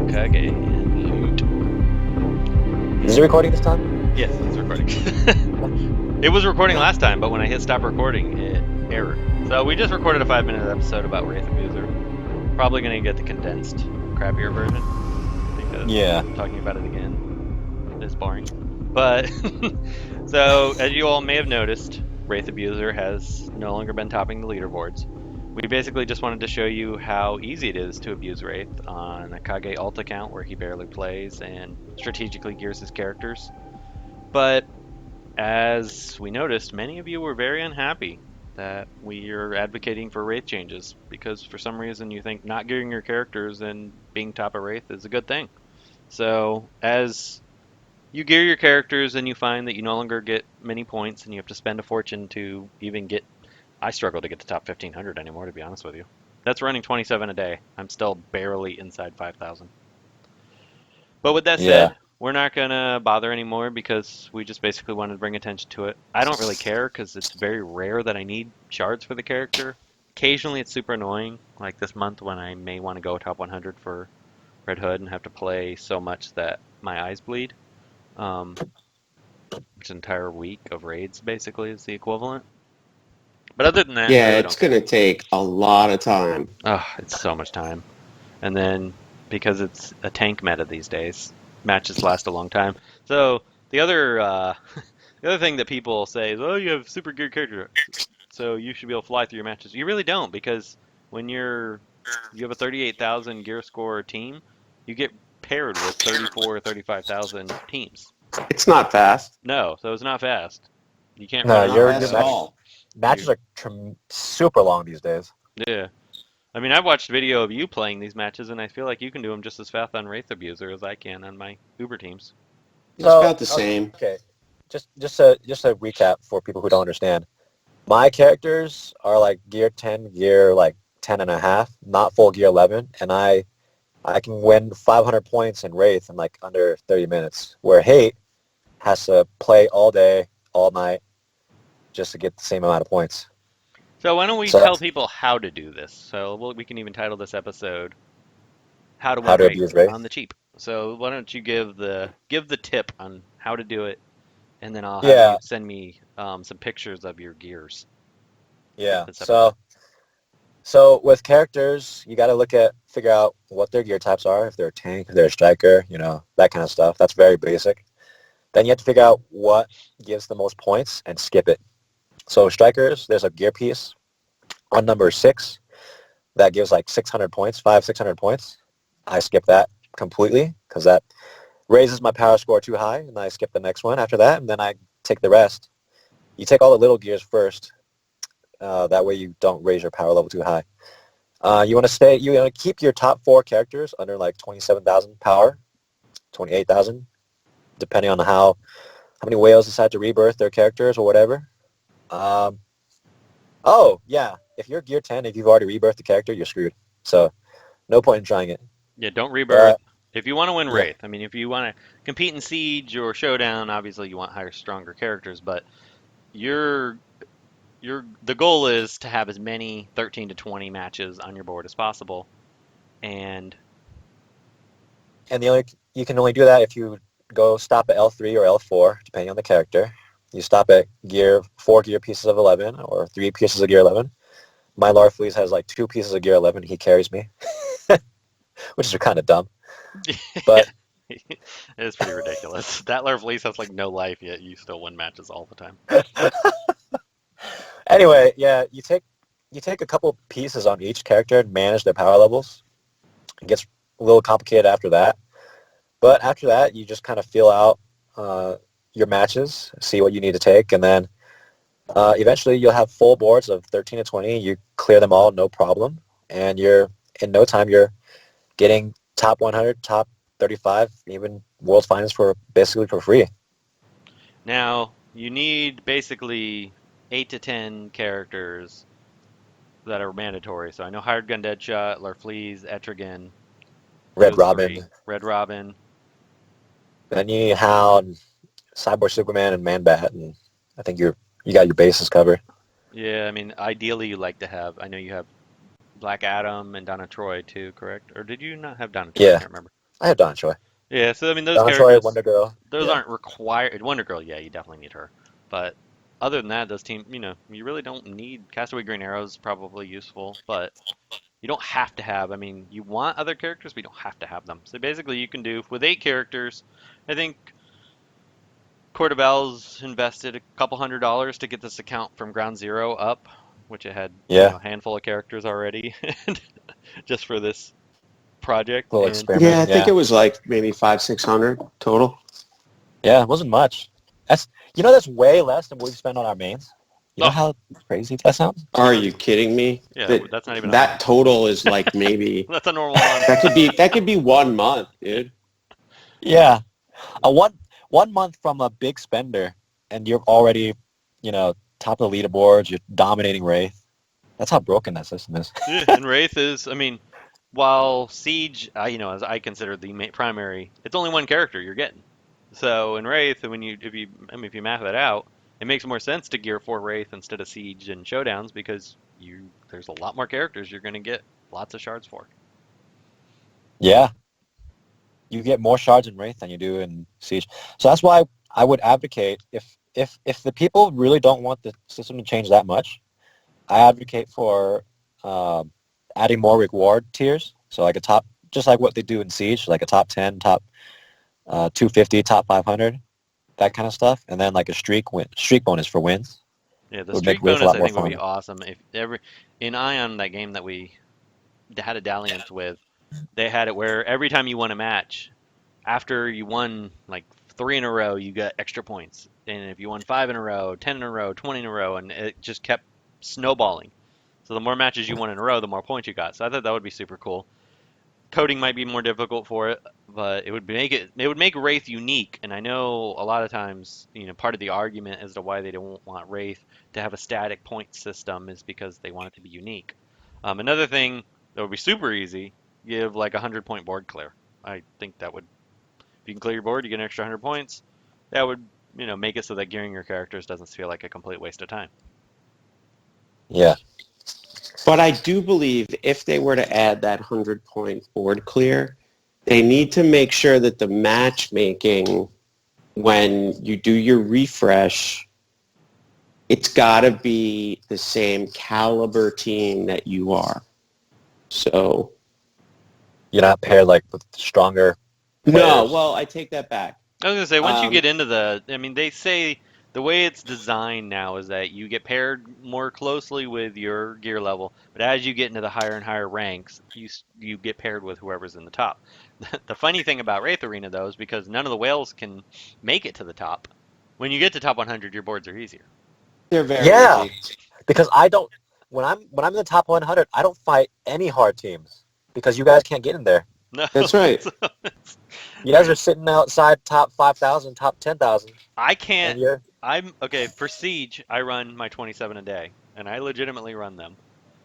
Kage and loot. Is it recording this time? Yes, it's recording. It was recording last time, but when I hit stop recording, it errored. So we just recorded a 5-minute episode about Wraith Abuser. Probably going to get the condensed, crappier version, because talking about it again is boring. But, so, as you all may have noticed, Wraith Abuser has no longer been topping the leaderboards. We basically just wanted to show you how easy it is to abuse Wraith on a Kage alt account where he barely plays and strategically gears his characters. But as we noticed, many of you were very unhappy that we are advocating for Wraith changes because for some reason you think not gearing your characters and being top of Wraith is a good thing. So as you gear your characters and you find that you no longer get many points and you have to spend a fortune to even get... I struggle to get to top 1500 anymore, to be honest with you. That's running 27 a day. I'm still barely inside 5,000. But with that said, we're not going to bother anymore because we just basically wanted to bring attention to it. I don't really care because it's very rare that I need shards for the character. Occasionally it's super annoying, like this month when I may want to go top 100 for Red Hood and have to play so much that my eyes bleed. Which an entire week of raids basically is the equivalent. But other than that, yeah, it's going to take a lot of time. Oh, it's so much time. And then because it's a tank meta these days, matches last a long time. So the other thing that people say is, "Oh, you have super geared character, so you should be able to fly through your matches." You really don't, because when you have a 38,000 gear score team, you get paired with 34 or 35,000 teams. It's not fast. No, so it's not fast. You can't. No, you're at all. Matches are super long these days. Yeah. I mean, I've watched video of you playing these matches, and I feel like you can do them just as fast on Wraith Abuser as I can on my Uber teams. It's about the same. Okay, just a recap for people who don't understand. My characters are like gear 10, gear like 10 and a half, not full gear 11, and I can win 500 points in Wraith in like under 30 minutes, where Hate has to play all day, all night, just to get the same amount of points. So why don't we tell people how to do this? So we can even title this episode "How to Win Abuse Wraith on the Cheap." So why don't you give the tip on how to do it, and then I'll have you send me some pictures of your gears. Yeah. So with characters, you got to figure out what their gear types are. If they're a tank, if they're a striker, that kind of stuff. That's very basic. Then you have to figure out what gives the most points and skip it. So strikers, there's a gear piece on number 6 that gives like 600 points, 600 points. I skip that completely because that raises my power score too high, and I skip the next one after that, and then I take the rest. You take all the little gears first. That way you don't raise your power level too high. You want to keep your top 4 characters under like 27,000 power, 28,000, depending on how many whales decide to rebirth their characters or whatever. If you're gear 10, if you've already rebirthed the character, you're screwed. So no point in trying it. Yeah, don't rebirth. If you want to win Wraith, I mean, if you want to compete in Siege or Showdown, obviously you want higher, stronger characters, but the goal is to have as many 13 to 20 matches on your board as possible. And you can only do that if you go stop at L3 or L4, depending on the character. You stop at 4 gear pieces of 11 or 3 pieces of gear 11. My Larfleeze has like 2 pieces of gear 11. He carries me, which is kind of dumb. But it is pretty ridiculous. That Larfleeze has like no life, yet you still win matches all the time. Anyway, you take a couple pieces on each character and manage their power levels. It gets a little complicated after that. But after that, you just kind of feel out your matches, see what you need to take, and then eventually you'll have full boards of 13 to 20. You clear them all, no problem. And in no time, you're getting top 100, top 35, even World Finals basically for free. Now, you need basically 8 to 10 characters that are mandatory. So I know Hired Gun Deadshot, Larfleeze, Etrigan, Red Robin. Then you need Hound, Cyborg Superman, and Man-Bat, and I think you got your bases covered. Yeah, I mean, ideally you like to have, I know you have Black Adam and Donna Troy too, correct? Or did you not have Donna Troy? Yeah. I can't remember. I have Donna Choi. Yeah, so I mean those Donna characters, Choi, Wonder Girl. those Yeah. aren't required. Wonder Girl, yeah, you definitely need her. But other than that, those teams, you really don't need Castaway Green Arrow's probably useful, but you don't have to have. I mean, you want other characters, but you don't have to have them. So basically, you can do with 8 characters. I think Court of Owls invested a couple $100 to get this account from ground zero up, which it had Yeah. a handful of characters already, just for this project. Little And experiment. Yeah, I think it was like maybe 500-600 total. Yeah, it wasn't much. That's way less than what we spent on our mains. You know how crazy that sounds? Are you kidding me? Yeah, that's not even that total is like maybe that's a normal month. that could be 1 month, dude. Yeah, one month from a big spender, and you're already, top of the leaderboards. You're dominating Wraith. That's how broken that system is. Yeah, and Wraith is, I mean, while Siege, as I consider the primary, it's only one character you're getting. So in Wraith, if you map that out, it makes more sense to gear for Wraith instead of Siege and Showdowns because there's a lot more characters you're going to get lots of shards for. Yeah, you get more shards in Wraith than you do in Siege. So that's why I would advocate if the people really don't want the system to change that much, I advocate for adding more reward tiers. So like just like what they do in Siege, like a top 10, top 250, top 500, that kind of stuff, and then like a streak bonus for wins. Yeah, the streak bonus I think would be awesome. If in Ion, that game that we had a dalliance with, they had it where every time you won a match, after you won like 3 in a row, you got extra points, and if you won 5 in a row, 10 in a row, 20 in a row, and it just kept snowballing. So the more matches you won in a row, the more points you got. So I thought that would be super cool. Coding might be more difficult for it, but it would make Wraith unique. And I know a lot of times, part of the argument as to why they don't want Wraith to have a static point system is because they want it to be unique. Another thing that would be super easy, give like 100-point board clear. I think that would, if you can clear your board, you get an extra 100 points. That would, make it so that gearing your characters doesn't feel like a complete waste of time. Yeah. But I do believe if they were to add that 100-point board clear, they need to make sure that the matchmaking, when you do your refresh, it's got to be the same caliber team that you are. So you're not paired like with stronger players. No, well, I take that back. I was going to say, once you get into they say the way it's designed now is that you get paired more closely with your gear level, but as you get into the higher and higher ranks, you get paired with whoever's in the top. The funny thing about Wraith Arena, though, is because none of the whales can make it to the top. When you get to top 100, your boards are easier. They're very easy. Because when I'm in the top 100, I don't fight any hard teams because you guys can't get in there. No, that's right. You guys are sitting outside top 5,000, top 10,000. I can't. I'm okay for Siege. I run my 27 a day, and I legitimately run them.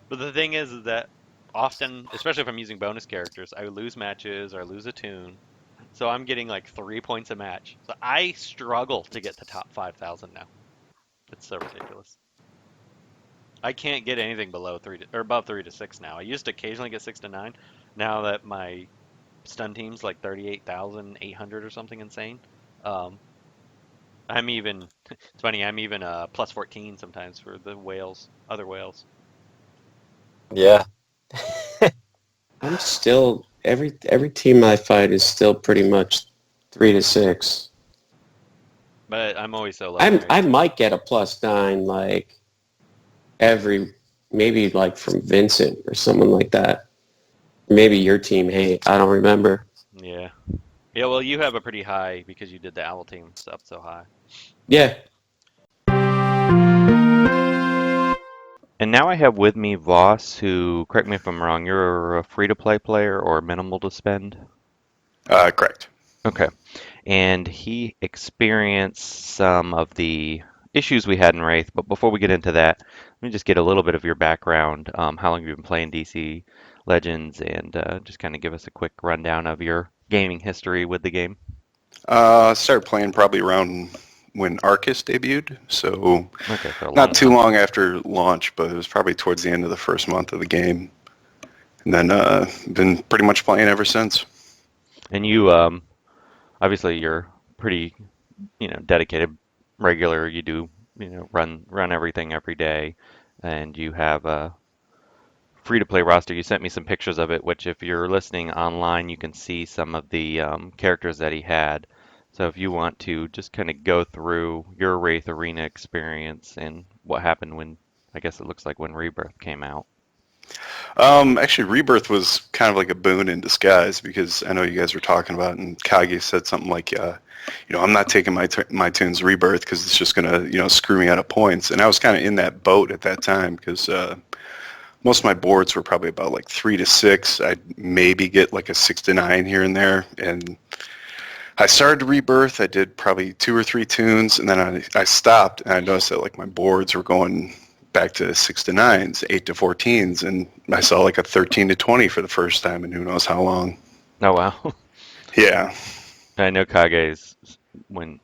But the thing is that often, especially if I'm using bonus characters, I lose matches or lose a tune. So I'm getting like 3 points a match. So I struggle to get to top 5,000 now. It's so ridiculous. I can't get anything below above 3 to 6 now. I used to occasionally get 6 to 9. Now that my stun team's like 38,800 or something insane. I'm even. It's funny. I'm even plus 14 sometimes for the whales, other whales. Yeah. I'm still every team I fight is still pretty much 3 to 6. But I'm always so low. I might get a +9 like maybe like from Vincent or someone like that. Maybe your team, hey, I don't remember. Yeah. Yeah, well, you have a pretty high because you did the Owl team stuff so high. Yeah. And now I have with me Vaus, who, correct me if I'm wrong, you're a free-to-play player or minimal to spend? Correct. Okay. And he experienced some of the issues we had in Wraith, but before we get into that, let me just get a little bit of your background, how long have you been playing DC Legends, and just kind of give us a quick rundown of your gaming history with the game. Started playing probably around when Arcus debuted, so not too long after launch, but it was probably towards the end of the first month of the game. And then been pretty much playing ever since. And you, obviously, you're pretty, dedicated, regular. You do, run everything every day, and you have a free-to-play roster. You sent me some pictures of it, which if you're listening online, you can see some of the characters that he had. So if you want to just kind of go through your Wraith Arena experience and what happened when, I guess it looks like when Rebirth came out. Actually, Rebirth was kind of like a boon in disguise because I know you guys were talking about it, and Kage said something like, I'm not taking my tunes Rebirth because it's just going to, screw me out of points. And I was kind of in that boat at that time because most of my boards were probably about like 3 to 6. I'd maybe get like a 6 to 9 here and there. And I started Rebirth. I did probably 2 or 3 tunes, and then I stopped, and I noticed that like my boards were going back to 6 to 9s, 8 to 14s, and I saw like a 13 to 20 for the first time in who knows how long. Oh, wow. Yeah. I know Kage's, when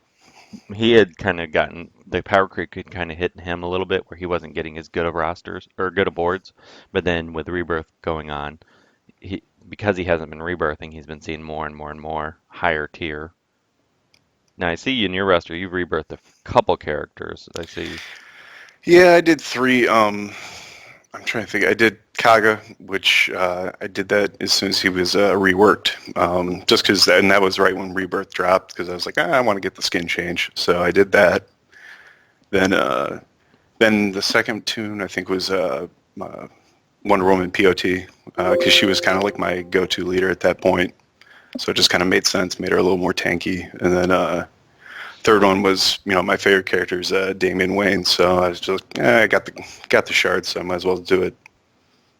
he had kind of gotten, the power creep had kind of hit him a little bit where he wasn't getting as good of rosters, or good of boards, but then with Rebirth going on, because he hasn't been rebirthing, he's been seeing more and more and more higher tier. Now I see in your roster you've rebirthed a couple characters. I see. Yeah, I did 3. I'm trying to think. I did Kaga, which I did that as soon as he was reworked, just because, and that was right when Rebirth dropped, because I was like, I want to get the skin change, so I did that. Then the second tune I think was Wonder Woman POT, because she was kind of like my go-to leader at that point, so it just kind of made sense, made her a little more tanky. And then third one was, my favorite character is Damian Wayne, so I was just, I got the shard, so I might as well do it.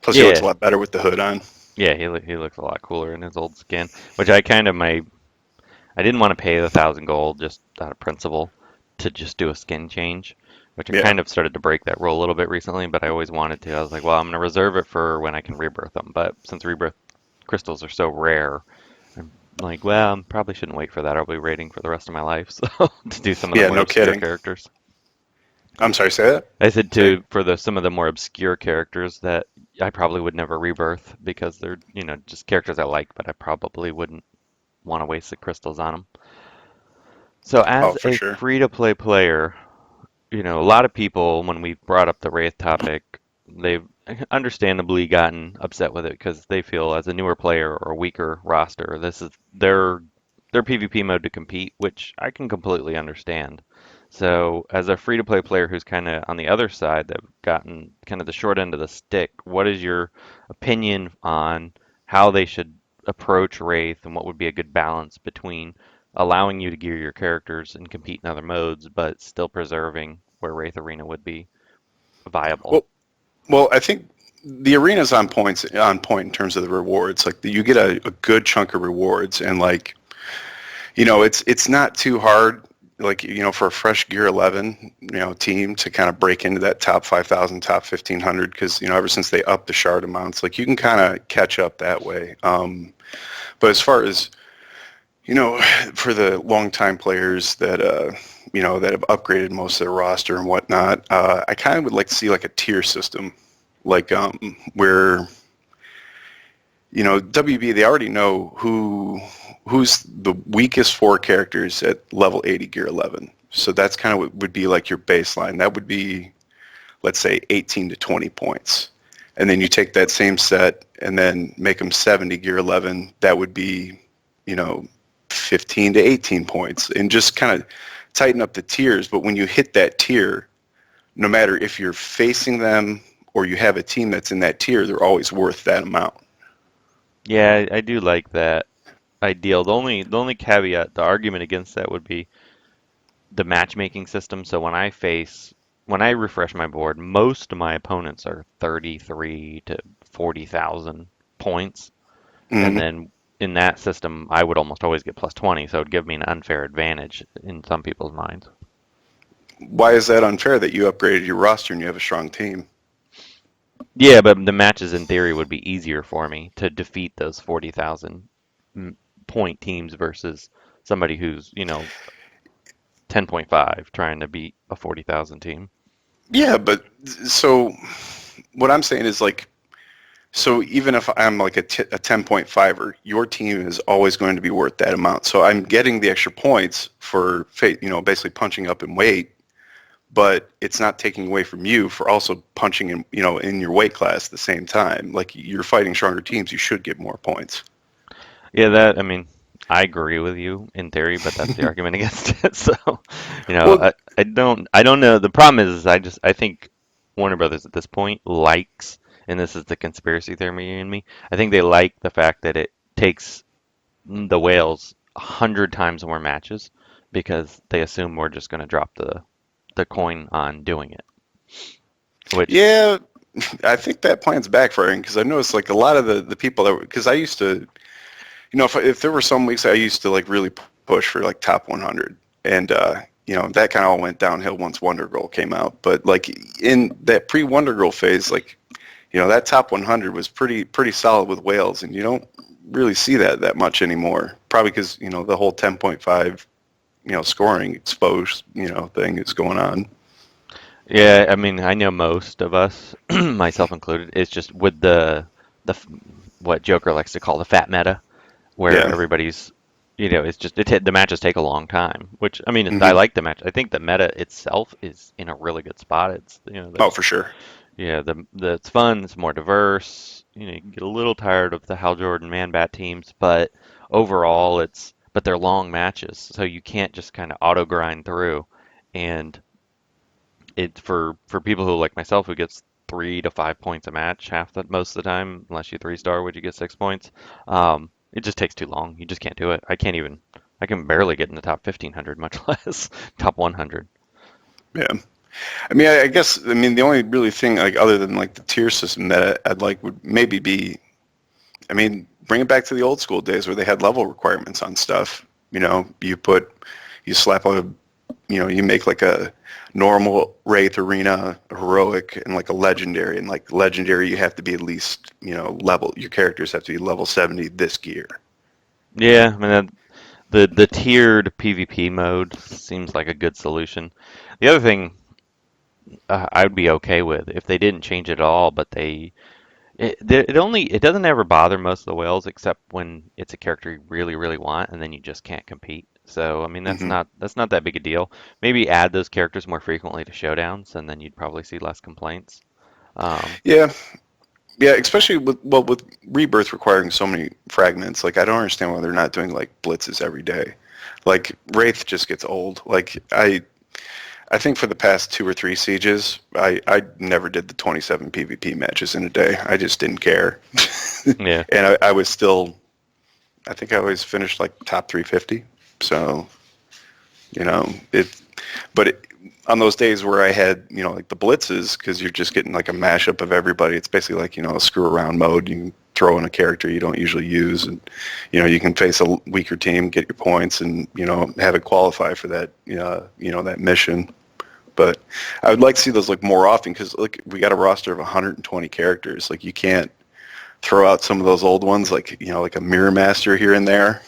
Plus, he looks a lot better with the hood on. Yeah, he looks a lot cooler in his old skin, which I didn't want to pay the 1,000 gold just out of principle to just do a skin change, which I kind of started to break that rule a little bit recently, but I always wanted to. I was like, well, I'm going to reserve it for when I can rebirth them, but since rebirth crystals are so rare, I'm like, well, I probably shouldn't wait for that. I'll be raiding for the rest of my life, so to do some of the more obscure characters. I'm sorry, say that? I said for some of the more obscure characters that I probably would never rebirth because they're, just characters I like, but I probably wouldn't want to waste the crystals on them. So as a free-to-play player, a lot of people, when we brought up the Wraith topic, they've understandably gotten upset with it because they feel as a newer player or a weaker roster, this is their PvP mode to compete, which I can completely understand. So as a free-to-play player who's kind of on the other side, that have gotten kind of the short end of the stick, what is your opinion on how they should approach Wraith and what would be a good balance between allowing you to gear your characters and compete in other modes, but still preserving where Wraith Arena would be viable? Well, I think the arena's on point in terms of the rewards. Like you get a good chunk of rewards, and like, it's not too hard. Like, for a fresh Gear 11, team to kind of break into that top 5,000, top 1,500, because, ever since they upped the shard amounts, like you can kind of catch up that way. But as far as, for the long-time players that, that have upgraded most of their roster and whatnot, I kind of would like to see like a tier system, like where, WB, they already know who's the weakest 4 characters at level 80 Gear 11. So that's kind of what would be like your baseline. That would be, let's say, 18 to 20 points. And then you take that same set and then make them 70 Gear 11. That would be, 15 to 18 points. And just kind of tighten up the tiers. But when you hit that tier, no matter if you're facing them or you have a team that's in that tier, they're always worth that amount. Yeah, I do like that ideal. The only caveat, the argument against that would be the matchmaking system. So when I refresh my board, most of my opponents are 33 to 40,000 points. Mm-hmm. And then in that system, I would almost always get plus 20, so it would give me an unfair advantage in some people's minds. Why is that unfair that you upgraded your roster and you have a strong team? Yeah, but the matches in theory would be easier for me to defeat those 40,000 point teams versus somebody who's 10.5 trying to beat a 40,000 team. Yeah, but so what I'm saying is like So even if I'm like a 10.5er, your team is always going to be worth that amount. So I'm getting the extra points for, basically punching up in weight, but it's not taking away from you for also punching in, in your weight class at the same time. Like, you're fighting stronger teams, you should get more points. Yeah, I agree with you in theory, but that's the argument against it. So, Well, I don't know. The problem is I think Warner Brothers at this point likes, and this is the conspiracy theory in me, I think they like the fact that it takes the whales 100 times more matches because they assume we're just going to drop the coin on doing it. Which yeah, I think that plan's backfiring because I noticed like a lot of the people that, because I used to, if there were some weeks I used to like really push for like top 100, and that kind of all went downhill once Wonder Girl came out. But like in that pre-Wonder Girl phase, like that top 100 was pretty solid with whales, and you don't really see that much anymore. Probably because the whole 10.5 scoring exposed thing is going on. Yeah, I know most of us, myself included, it's just with the what Joker likes to call the fat meta, where Yeah. everybody's, it's just the matches take a long time. Which I Mm-hmm. like the match. I think the meta itself is in a really good spot. It's Oh, for sure. yeah, it's fun. It's more diverse. You can get a little tired of the Hal Jordan Man Bat teams, but overall, but they're long matches, so you can't just kind of auto grind through, and it for people who like myself who gets 3 to 5 points a match most of the time, unless you 3-star, would you get 6 points? It just takes too long. You just can't do it. I can barely get in the top 1500, much less top 100. Yeah. I guess the only really thing like other than like the tier system that I'd like would maybe be, bring it back to the old school days where they had level requirements on stuff. You slap you make like a normal Wraith Arena, a heroic, and like a legendary. And like legendary, you have to be at least, your characters have to be level 70 this gear. Yeah, the tiered PvP mode seems like a good solution. The other thing I would be okay with if they didn't change it at all, but it doesn't ever bother most of the whales except when it's a character you really really want and then you just can't compete. So Mm-hmm. that's not that big a deal. Maybe add those characters more frequently to showdowns and then you'd probably see less complaints. Yeah. Yeah, especially with Rebirth requiring so many fragments. Like, I don't understand why they're not doing like blitzes every day. Like, Wraith just gets old. Like, I think for the past 2 or 3 sieges, I never did the 27 PvP matches in a day. I just didn't care. Yeah. And I was still, I think I always finished like top 350. So, on those days where I had, like the blitzes, because you're just getting like a mashup of everybody, it's basically like, a screw around mode. You can throw in a character you don't usually use, and, you can face a weaker team, get your points, and, have it qualify for that, that mission. But I would like to see those like more often because we got a roster of 120 characters. Like, you can't throw out some of those old ones, like, like a Mirror Master here and there.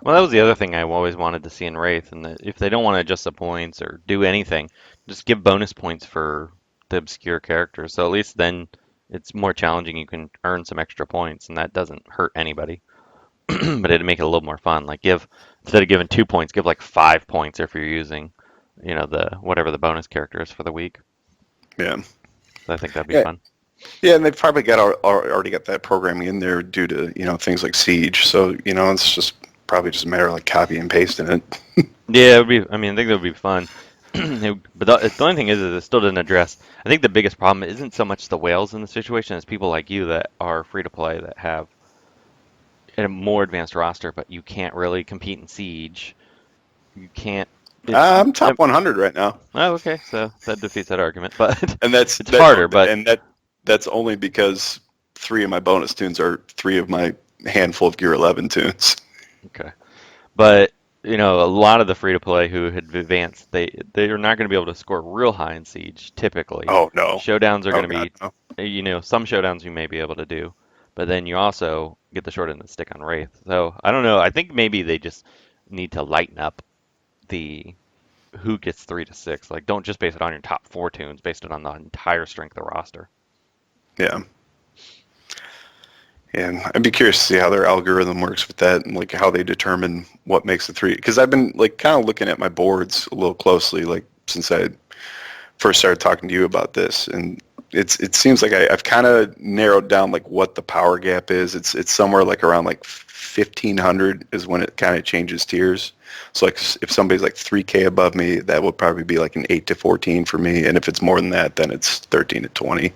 Well, that was the other thing I always wanted to see in Wraith, and that if they don't want to adjust the points or do anything, just give bonus points for the obscure characters. So at least then it's more challenging. You can earn some extra points, and that doesn't hurt anybody. But it'd make it a little more fun. Like instead of giving 2 points, give like 5 points if you're using, the whatever the bonus character is for the week. Yeah. So I think that'd be Yeah. fun. Yeah, and they've probably already got that programming in there due to things like Siege. So it's just probably just a matter of like copy and pasting it. Yeah, it would be. I think that would be fun. But the only thing is it still didn't address. I think the biggest problem isn't so much the whales in the situation as people like you that are free to play that have a more advanced roster, but you can't really compete in Siege. You can't. I'm top 100 right now. Oh, okay. So that defeats that argument, but and that's harder. But that's only because 3 of my bonus tunes are 3 of my handful of Gear 11 tunes. Okay, but a lot of the free to play who had advanced, they're not going to be able to score real high in Siege typically. Oh no. Showdowns are going to be, no. Some showdowns you may be able to do, but then you also get the short end of the stick on Wraith. So I don't know. I think maybe they just need to lighten up the who gets 3 to 6. Like, don't just base it on your top 4 tunes. Base it on the entire strength of the roster. Yeah. And I'd be curious to see how their algorithm works with that and like how they determine what makes the three. Because I've been like kind of looking at my boards a little closely, like since I first started talking to you about this, and it seems like I've kind of narrowed down like what the power gap is. It's somewhere like around like 1,500 is when it kind of changes tiers. So like if somebody's like 3K above me, that would probably be like an 8 to 14 for me, and if it's more than that, then it's 13 to 20.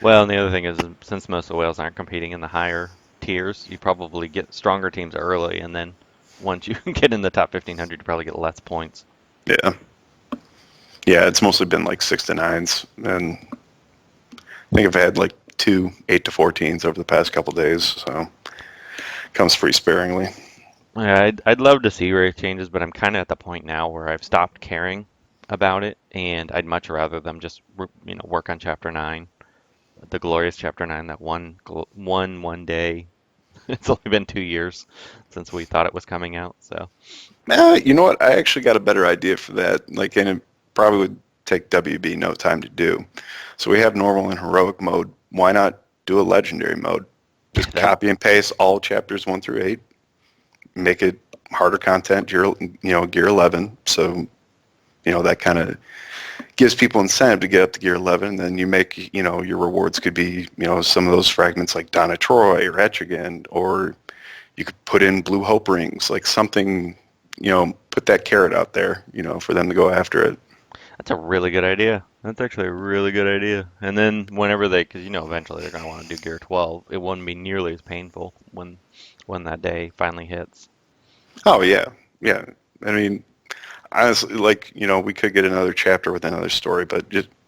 Well, and the other thing is, since most of the whales aren't competing in the higher tiers, you probably get stronger teams early, and then once you get in the top 1,500, you probably get less points. Yeah. Yeah, it's mostly been like 6 to 9s, and I think I've had like 2 8 to 14s over the past couple days, so it comes pretty sparingly. Yeah, I'd love to see Wraith changes, but I'm kind of at the point now where I've stopped caring about it, and I'd much rather them just work on Chapter 9, the glorious Chapter 9 that won one day. It's only been 2 years since we thought it was coming out, so. You know what? I actually got a better idea for that. Like, and it probably would take WB no time to do. So we have normal and heroic mode. Why not do a legendary mode? Just copy and paste all chapters 1 through 8. Make it harder content, gear 11. So, that kind of gives people incentive to get up to gear 11. And then you make, your rewards could be, some of those fragments like Donna Troy or Etrigan, or you could put in Blue Hope rings, like something, put that carrot out there, for them to go after it. That's a really good idea. That's actually a really good idea. And then whenever because eventually they're going to want to do gear 12, it wouldn't be nearly as painful when that day finally hits. Oh, yeah. Yeah. I mean, honestly, we could get another chapter with another story, but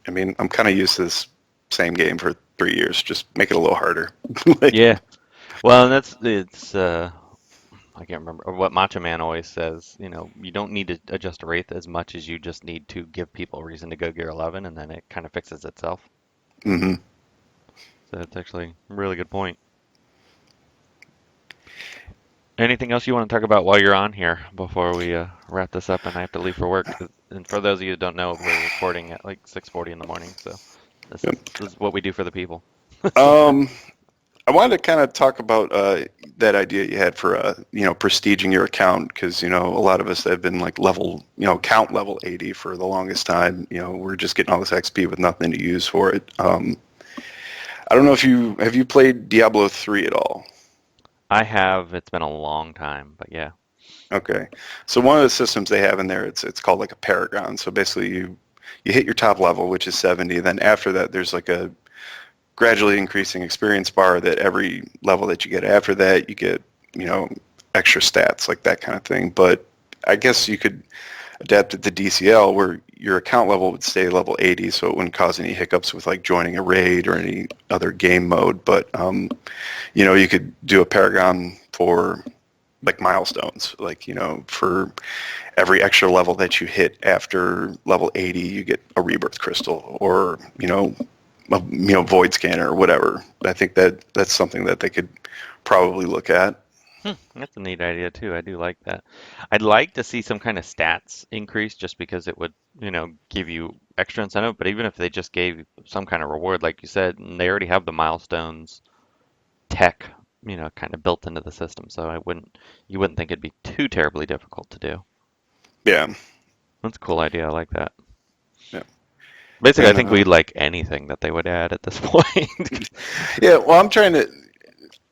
I'm kind of used to this same game for 3 years. Just make it a little harder. Yeah. Well, and it's I can't remember what Macho Man always says. You don't need to adjust a Wraith as much as you just need to give people a reason to go gear 11, and then it kind of fixes itself. Mm-hmm. So it's actually a really good point. Anything else you want to talk about while you're on here before we wrap this up and I have to leave for work? And for those of you who don't know, we're recording at like 6:40 in the morning, so this is what we do for the people. I wanted to kind of talk about that idea you had for prestiging your account, because a lot of us have been like count level 80 for the longest time. We're just getting all this XP with nothing to use for it. I don't know if you played Diablo 3 at all. I have. It's been a long time, but yeah. Okay, so one of the systems they have in there, it's called like a paragon. So basically, you hit your top level, which is 70. Then after that, there's like a gradually increasing experience bar that every level that you get after that, you get, extra stats, like that kind of thing. But I guess you could adapt it to DCL where your account level would stay level 80, so it wouldn't cause any hiccups with like joining a raid or any other game mode. But, you could do a paragon for like milestones, like, for every extra level that you hit after level 80, you get a rebirth crystal or, void scanner or whatever. I think that's something that they could probably look at. That's a neat idea too. I do like that. I'd like to see some kind of stats increase just because it would, give you extra incentive. But even if they just gave some kind of reward, like you said, and they already have the milestones tech, kind of built into the system. So you wouldn't think it'd be too terribly difficult to do. Yeah. That's a cool idea. I like that. Yeah. Basically, I think we'd like anything that they would add at this point. Yeah, well, I'm trying to,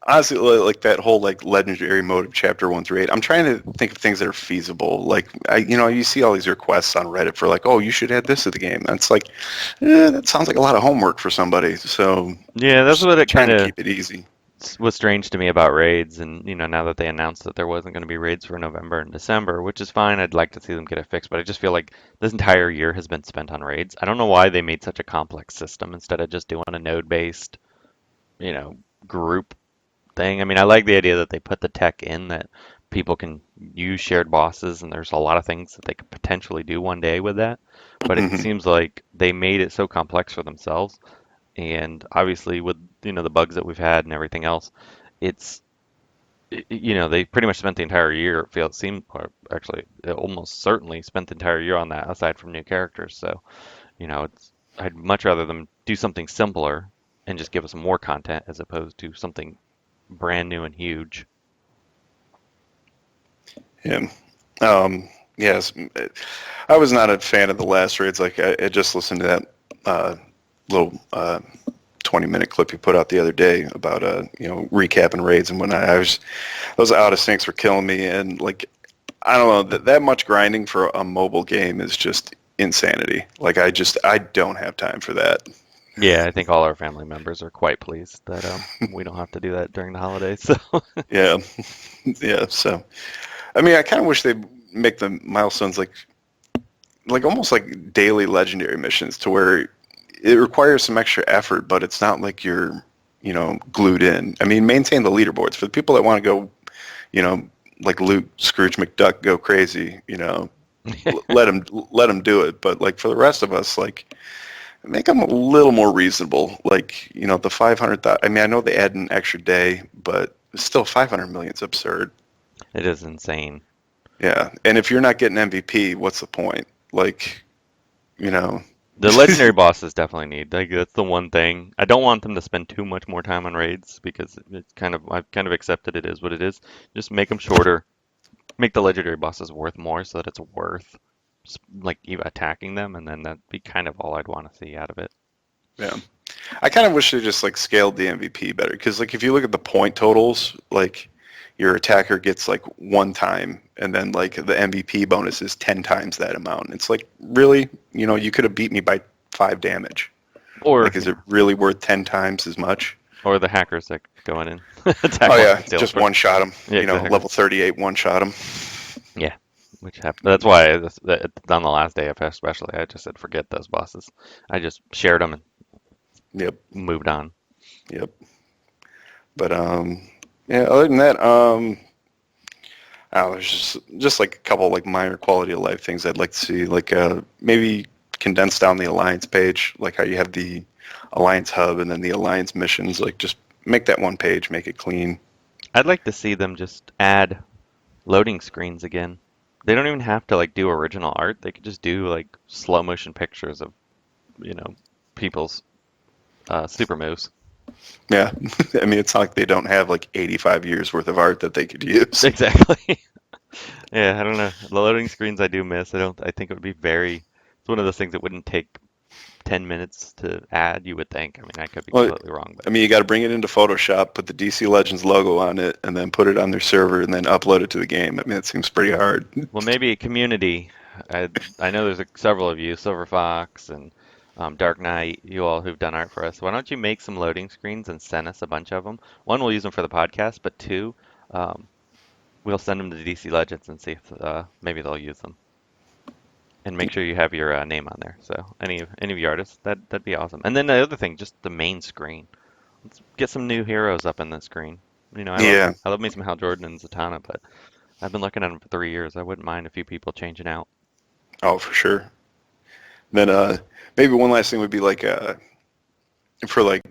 honestly, like that whole like legendary mode of chapter 1 through 8, I'm trying to think of things that are feasible. Like, you see all these requests on Reddit for like, oh, you should add this to the game. That's like, that sounds like a lot of homework for somebody. So yeah, that's what it kind of keep it easy. Was strange to me about raids, and now that they announced that there wasn't going to be raids for November and December, which is fine. I'd like to see them get it fixed, but I just feel like this entire year has been spent on raids. I don't know why they made such a complex system instead of just doing a node-based, group thing. I mean, I like the idea that they put the tech in that people can use shared bosses, and there's a lot of things that they could potentially do one day with that. But it seems like they made it so complex for themselves. And obviously with, the bugs that we've had and everything else, they pretty much spent the entire year, actually almost certainly spent the entire year on that aside from new characters. So, I'd much rather them do something simpler and just give us more content as opposed to something brand new and huge. Yeah. Yes. I was not a fan of the last raids. Like I just listened to that little 20-minute clip you put out the other day about recapping raids and whatnot. Those out of syncs were killing me, and like I don't know, that much grinding for a mobile game is just insanity. Like I don't have time for that. Yeah, I think all our family members are quite pleased that we don't have to do that during the holidays. So Yeah. Yeah. So I mean, I kind of wish they'd make the milestones like almost like daily legendary missions, to where it requires some extra effort, but it's not like you're, glued in. I mean, maintain the leaderboards for the people that want to go, like Luke, Scrooge McDuck, go crazy. Let them do it. But like for the rest of us, like make them a little more reasonable. Like the 500,000. I mean, I know they add an extra day, but still 500 million is absurd. it is insane. Yeah, and if you're not getting MVP, what's the point? Like, The legendary bosses definitely need. Like that's the one thing. I don't want them to spend too much more time on raids because I've kind of accepted it is what it is. Just make them shorter. Make the legendary bosses worth more so that it's worth like you attacking them, and then that'd be kind of all I'd want to see out of it. Yeah, I kind of wish they just like scaled the MVP better, because like if you look at the point totals, like your attacker gets like one time, and then like the MVP bonus is 10 times that amount. It's like, really, you could have beat me by 5 damage. Or like, is it really worth 10 times as much? Or the hackers that go in and attack. Oh yeah, just one shot them. Yeah, exactly. Level 38 one shot them. Yeah, which happened. That's why on the last day, especially, I just said forget those bosses. I just shared them and moved on. Yep. But yeah, other than that, there's just like a couple like minor quality of life things I'd like to see, like maybe condense down the Alliance page, like how you have the Alliance hub and then the Alliance missions. Like just make that one page, make it clean. I'd like to see them just add loading screens again. They don't even have to like do original art. They could just do like slow motion pictures of, people's super moves. Yeah, I mean, it's not like they don't have like 85 years worth of art that they could use. Exactly. Yeah, I don't know. The loading screens I do miss. I think it would be it's one of those things that wouldn't take 10 minutes to add, you would think. I mean, I could be completely wrong. But I mean, you got to bring it into Photoshop, put the DC Legends logo on it, and then put it on their server, and then upload it to the game. I mean, it seems pretty hard. Well, maybe community. I know there's several of you, Silver Fox and Dark Knight, you all who've done art for us. Why don't you make some loading screens and send us a bunch of them? One, we'll use them for the podcast, but two, we'll send them to DC Legends and see if maybe they'll use them. And make sure you have your name on there. So any of your artists, that'd be awesome. And then the other thing, just the main screen. Let's get some new heroes up in the screen. I love me some Hal Jordan and Zatanna, but I've been looking at them for 3 years. I wouldn't mind a few people changing out. Oh, for sure. Then maybe one last thing would be like for like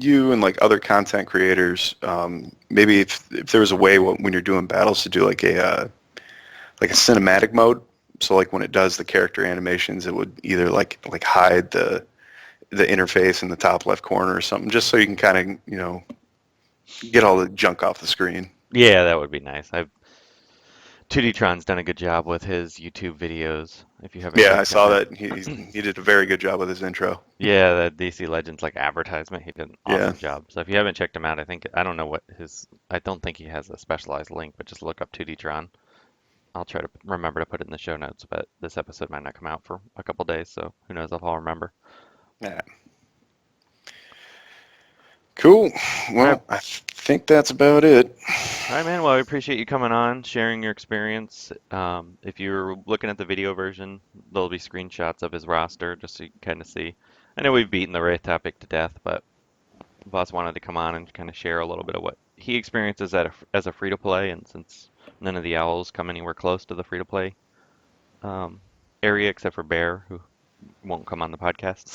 you and like other content creators, maybe if there was a way when you're doing battles to do like a cinematic mode. So like when it does the character animations, it would either like hide the interface in the top left corner or something, just so you can kind of get all the junk off the screen. Yeah, that would be nice. 2D-tron's done a good job with his YouTube videos. If you haven't, I saw that he did a very good job with his intro. Yeah, the DC Legends like advertisement, he did an awesome job. So if you haven't checked him out, I don't think he has a specialized link, but just look up 2D-tron. I'll try to remember to put it in the show notes, but this episode might not come out for a couple days, so who knows if I'll remember. Yeah. Cool. Well, I think that's about it. All right, man. Well, I appreciate you coming on, sharing your experience. If you're looking at the video version, there'll be screenshots of his roster, just so you can kind of see. I know we've beaten the Wraith topic to death, but Vaus wanted to come on and kind of share a little bit of what he experiences as a free-to-play, and since none of the owls come anywhere close to the free-to-play area except for Bear, who won't come on the podcast.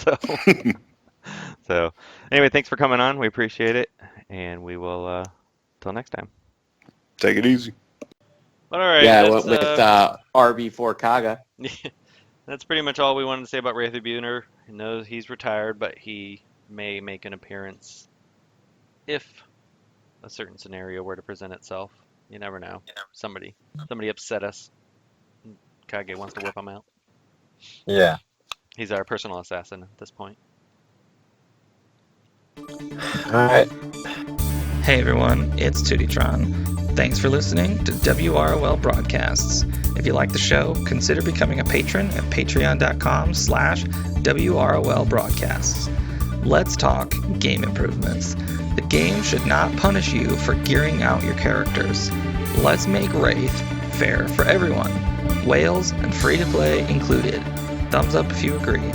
So anyway, thanks for coming on. We appreciate it, and we will till next time. Take it easy. All right. Yeah, I went with RB4 Kaga. That's pretty much all we wanted to say about Wraith Abuser. He knows he's retired, but he may make an appearance if a certain scenario were to present itself. You never know. Somebody upset us. Kage wants to whip him out. Yeah. He's our personal assassin at this point. Alright. Hey everyone, it's Tootytron. Thanks for listening to WROL Broadcasts. If you like the show, consider becoming a patron at patreon.com/WROL Broadcasts. Let's talk game improvements. The game should not punish you for gearing out your characters. Let's make Wraith fair for everyone. Whales and free to play included. Thumbs up if you agree.